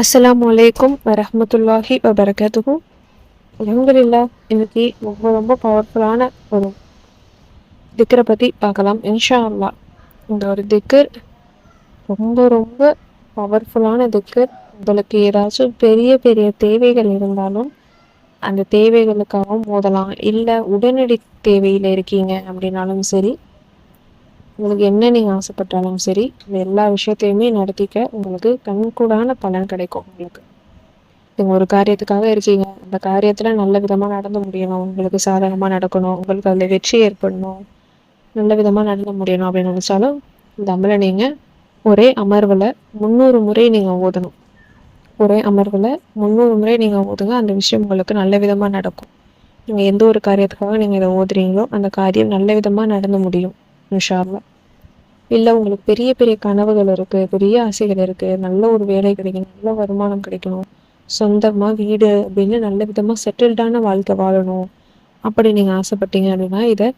அஸ்ஸலாமு அலைக்கும் வரஹ்மத்துல்லாஹி வபரகாத்துஹு. அல்ஹம்துலில்லாஹ். இன்னைக்கு ரொம்ப ரொம்ப பவர்ஃபுல்லான ஒரு திக்ரை பற்றி பார்க்கலாம் இன்ஷா அல்லாஹ். இந்த ஒரு திக்ர் ரொம்ப ரொம்ப பவர்ஃபுல்லான திக்ர். உங்களுக்கு ஏதாச்சும் பெரிய பெரிய தேவைகள் இருந்தாலும் அந்த தேவைகளுக்காகவும் ஓதலாம். இல்லை உடனடி தேவையில் இருக்கீங்க அப்படின்னாலும் சரி, உங்களுக்கு என்ன நீங்கள் ஆசைப்பட்டாலும் சரி, இந்த எல்லா விஷயத்தையுமே நடத்திக்க உங்களுக்கு கண்கூடான பலன் கிடைக்கும். நீங்கள் ஒரு காரியத்துக்காக இருக்கீங்க, அந்த காரியத்தில் நல்ல விதமாக நடந்து முடியணும், உங்களுக்கு சாதகமாக நடக்கணும், உங்களுக்கு அதில் வெற்றி ஏற்படணும், நல்ல விதமாக நடந்து முடியணும் அப்படின்னு நினச்சாலும் இந்த அமலை நீங்கள் ஒரே அமர்வில் 300 முறை நீங்கள் ஓதணும். ஒரே அமர்வில் 300 முறை நீங்கள் ஓதுங்க. அந்த விஷயம் உங்களுக்கு நல்ல விதமாக நடக்கும். நீங்கள் எந்த ஒரு காரியத்துக்காக நீங்கள் இதை ஓதுறீங்களோ அந்த காரியம் நல்ல விதமாக நடந்து முடியும் இன்ஷா அல்லாஹ். இல்லை உங்களுக்கு பெரிய பெரிய கனவுகள் இருக்குது, பெரிய ஆசைகள் இருக்குது, நல்ல ஒரு வேலை கிடைக்கணும், நல்ல வருமானம் கிடைக்கணும், சொந்தமாக வீடு அப்படின்னு நல்ல விதமாக செட்டில்டான வாழ்க்கை வாழணும் அப்படி நீங்கள் ஆசைப்பட்டீங்க அப்படின்னா இதை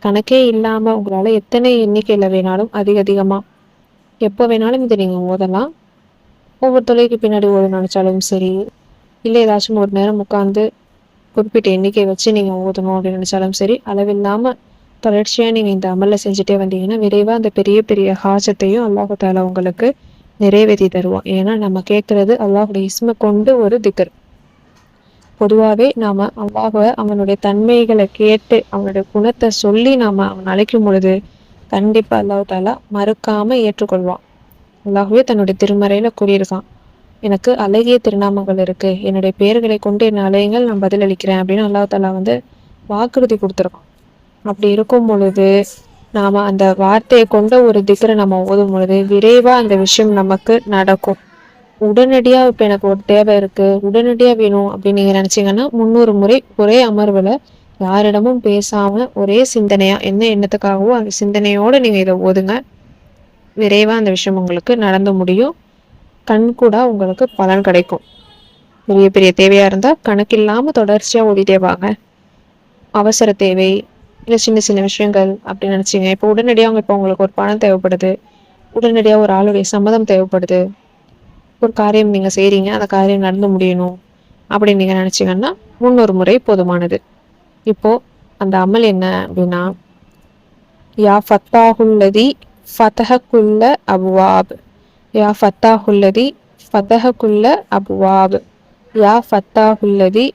கணக்கே இல்லாமல் உங்களால் எத்தனை எண்ணிக்கையில் வேணாலும் அதிகமாக எப்போ வேணாலும் இதை நீங்கள் ஓதலாம். ஒவ்வொரு தொலைக்கு பின்னாடி ஓத நினச்சாலும் சரி, இல்லை ஏதாச்சும் ஒரு நேரம் உட்காந்து குறிப்பிட்ட எண்ணிக்கை வச்சு நீங்கள் ஓதணும் அப்படின்னு நினச்சாலும் சரி, அளவில்லாமல் தொடர்ச்சியாக நீங்கள் இந்த அமலில் செஞ்சுட்டே வந்தீங்கன்னா விரைவாக அந்த பெரிய பெரிய ஹாஜத்தையும் அல்லாஹு தாலா உங்களுக்கு நிறைவேற்றி தருவான். ஏன்னா நம்ம கேட்குறது அல்லாஹுடைய இஸ்மை கொண்டு ஒரு திக்ர். பொதுவாகவே நாம் அல்லாஹுவை அவனுடைய தன்மைகளை கேட்டு அவனுடைய குணத்தை சொல்லி நாம் அவன் அழைக்கும் பொழுது கண்டிப்பாக அல்லாஹு தாலா மறுக்காமல் ஏற்றுக்கொள்வான். அல்லாஹுவே தன்னுடைய திருமறையில் கூறியிருக்கான், எனக்கு அழகிய திருநாமங்கள் இருக்குது, என்னுடைய பெயர்களை கொண்டு என் அலையுங்கள், நான் பதிலளிக்கிறேன் அப்படின்னு அல்லாஹு தாலா வாக்குறுதி கொடுத்துருக்கான். அப்படி இருக்கும் பொழுது நாம் அந்த வார்த்தையை கொண்ட ஒரு திக்ரை நம்ம ஓதும் பொழுது விரைவாக அந்த விஷயம் நமக்கு நடக்கும். உடனடியாக இப்போ எனக்கு ஒரு தேவை இருக்குது, உடனடியாக வேணும் அப்படின்னு நீங்கள் நினச்சிங்கன்னா 300 முறை ஒரே அமர்வில் யாரிடமும் பேசாமல் ஒரே சிந்தனையாக என்ன எண்ணத்துக்காகவோ அந்த சிந்தனையோடு நீங்கள் இதை ஓதுங்க. விரைவாக அந்த விஷயம் உங்களுக்கு நடந்து முடியும். கண்கூட உங்களுக்கு பலன் கிடைக்கும். பெரிய பெரிய தேவையாக இருந்தால் கணக்கில்லாமல் தொடர்ச்சியாக ஓதிட்டே வாங்க. அவசர தேவை இல்லை சின்ன சின்ன விஷயங்கள் அப்படின்னு நினச்சிங்க, இப்போ உடனடியாக இப்போ உங்களுக்கு ஒரு பணம் தேவைப்படுது, உடனடியாக ஒரு ஆளுடைய சம்மதம் தேவைப்படுது, ஒரு காரியம் நீங்கள் செய்கிறீங்க, அந்த காரியம் நடந்து முடியணும் அப்படின்னு நீங்கள் நினச்சிங்கன்னா 300 முறை போதுமானது. இப்போது அந்த அமல் என்ன அப்படின்னா, யா ஃபத்தாஹுல்லதி ஃபதஹகுல்ல அபுவாப், யா ஃபத்தாஹுல்லதி ஃபதஹகுல்ல அபுவாப், யா ஃபத்தாஹுல்லதி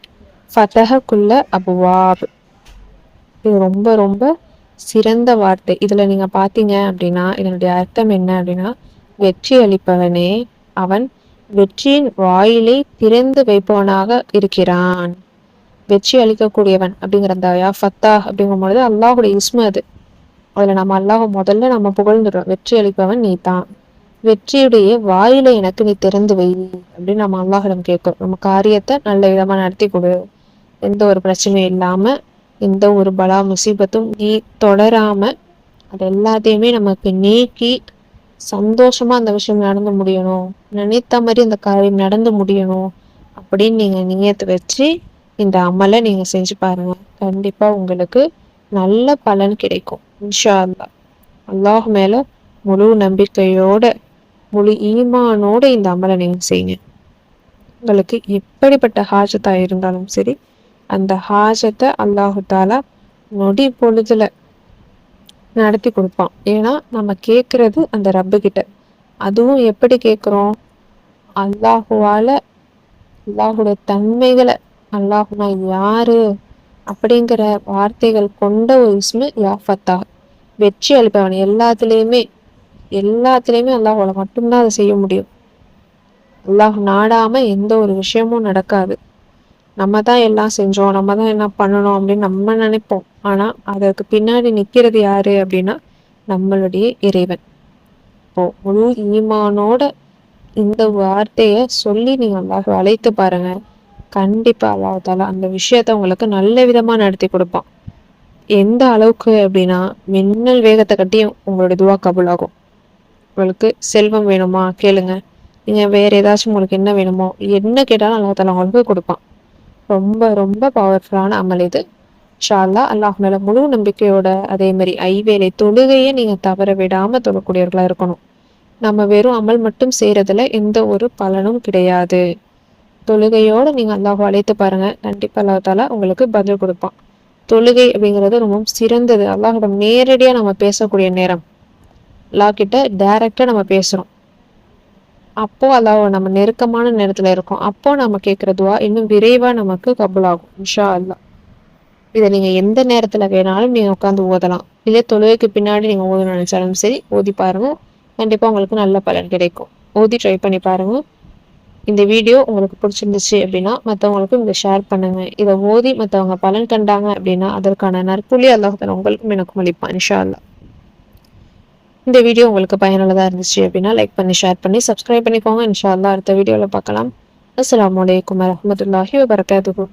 ஃபதஹகுல்ல அபுவாப். இது ரொம்ப ரொம்ப சிறந்த வார்த்தை. இதில் நீங்கள் பார்த்தீங்க அப்படின்னா இதனுடைய அர்த்தம் என்ன அப்படின்னா, வெற்றி அளிப்பவனே, அவன் வெற்றியின் வாயிலை திறந்து வைப்பவனாக இருக்கிறான். வெற்றி அளிக்கக்கூடியவன் அப்படிங்கிற அந்த யா ஃபத்தா அப்படிங்கும் பொழுது அல்லாஹுடைய இஸ்மு அது. அதில் நம்ம அல்லாஹ் முதல்ல நம்ம புகழ்ந்துடுறோம், வெற்றி அளிப்பவன் நீ தான், வெற்றியுடைய வாயிலை எனக்கு நீ திறந்து வை அப்படின்னு நம்ம அல்லாஹிடம் கேட்கிறோம். நம்ம காரியத்தை நல்ல விதமாக நடத்தி கொடு, எந்த ஒரு பிரச்சனையும் இல்லாமல், எந்த ஒரு பலா முசீபத்தும் நீ தொடராமல் அது எல்லாத்தையுமே நமக்கு நீக்கி சந்தோஷமாக அந்த விஷயம் நடந்து முடியணும், நினைத்த மாதிரி அந்த காரியம் நடந்து முடியணும் அப்படின்னு நீங்கள் நியத்து வச்சு இந்த அமலை நீங்கள் செஞ்சு பாருங்கள். கண்டிப்பாக உங்களுக்கு நல்ல பலன் கிடைக்கும் இன்ஷா அல்லாஹ். அல்லாஹ் மேலே முழு நம்பிக்கையோட முழு ஈமானோட இந்த அமலை நீங்கள் செய்யுங்க. உங்களுக்கு எப்படிப்பட்ட ஹாஜத்தாக இருந்தாலும் சரி, அந்த ஹாஜத்தை அல்லாஹு தாலா நொடி பொழுதுல நடத்தி கொடுப்பான். ஏன்னா நம்ம கேட்குறது அந்த ரப்பு கிட்ட. அதுவும் எப்படி கேட்குறோம், அல்லாஹுவால, அல்லாஹுடைய தன்மைகளை, அல்லாஹுனா யாரு அப்படிங்கிற வார்த்தைகள் கொண்ட ஒரு இஸ்மு யா ஃபத்தா, வெற்றி அளிப்பவன். எல்லாத்துலேயுமே அல்லாஹுவால மட்டும்தான் அதை செய்ய முடியும். அல்லாஹ் நாடாமல் எந்த ஒரு விஷயமும் நடக்காது. நம்ம தான் எல்லாம் செஞ்சோம், நம்ம தான் என்ன பண்ணணும் அப்படின்னு நம்ம நினைப்போம். ஆனால் அதற்கு பின்னாடி நிற்கிறது யாரு அப்படின்னா நம்மளுடைய இறைவன். இப்போ முழு ஈமானோட இந்த வார்த்தையை சொல்லி நீங்கள் அல்லாஹ் அழைத்து பாருங்க. கண்டிப்பாக அல்லாஹ் தாலா அந்த விஷயத்த உங்களுக்கு நல்ல விதமாக நடத்தி கொடுப்பான். எந்த அளவுக்கு அப்படின்னா மின்னல் வேகத்தை கட்டியும் உங்களுடைய துவா கபூல் ஆகும். உங்களுக்கு செல்வம் வேணுமா கேளுங்க, நீங்கள் வேறு ஏதாச்சும் உங்களுக்கு என்ன வேணுமோ என்ன கேட்டாலும் அல்லாஹ் தாலா உங்களுக்கு கொடுப்பான். ரொம்ப ரொம்ப பவர்ஃபுல்லான அமல் இது. இன்ஷா அல்லாஹ். அல்லாஹ் மேலே முழு நம்பிக்கையோட, அதே மாதிரி ஐவேளை தொழுகையை நீங்கள் தவற விடாமல் தொழக்கூடியவர்களாக இருக்கணும். நம்ம வெறும் அமல் மட்டும் செய்யறதுல எந்த ஒரு பலனும் கிடையாது. தொழுகையோட நீங்க அல்லாஹ்வை அழைத்து பாருங்க. கண்டிப்பா அல்லாஹ் தாலா உங்களுக்கு பதில் கொடுப்பான். தொழுகை அப்படிங்கிறது ரொம்பவும் சிறந்தது. அல்லாஹ்விடம் நேரடியா நம்ம பேசக்கூடிய நேரம். அல்லாஹ் கிட்ட டைரக்டா நம்ம பேசுறோம். அப்போ அல்லாஹ் நம்ம நெருக்கமான நேரத்துல இருக்கோம். அப்போ நம்ம கேட்கிற துவா இன்னும் விரைவா நமக்கு கபூலாகும் இன்ஷா அல்லாஹ். இதை நீங்க எந்த நேரத்துல வேணாலும் நீங்க உட்காந்து ஓதலாம். இதே தொழுகைக்கு பின்னாடி நீங்க ஓதணும்னு நினைச்சாலும் சரி, ஓதி பாருங்க. கண்டிப்பா உங்களுக்கு நல்ல பலன் கிடைக்கும். ஓதி ட்ரை பண்ணி பாருங்க. இந்த வீடியோ உங்களுக்கு பிடிச்சிருந்துச்சு அப்படின்னா மற்றவங்களுக்கும் இதை ஷேர் பண்ணுங்க. இதை ஓதி மற்றவங்க பலன் கண்டாங்க அப்படின்னா அதற்கான நற்கூலி அல்லாஹ் தஆலா உங்களுக்கும் எனக்கும் அளிப்பான் இன்ஷா அல்லாஹ். இந்த வீடியோ உங்களுக்கு பயனுள்ளதா இருந்துச்சு அப்படின்னா லைக் பண்ணி, ஷேர் பண்ணி, சப்ஸ்கிரைப் பண்ணிக்கோங்க. இன்ஷா அல்லாஹ் அடுத்த வீடியோல பார்க்கலாம். அஸ்ஸலாமு அலைக்கும் வரஹ்மத்துல்லாஹி வபரகாத்துஹு.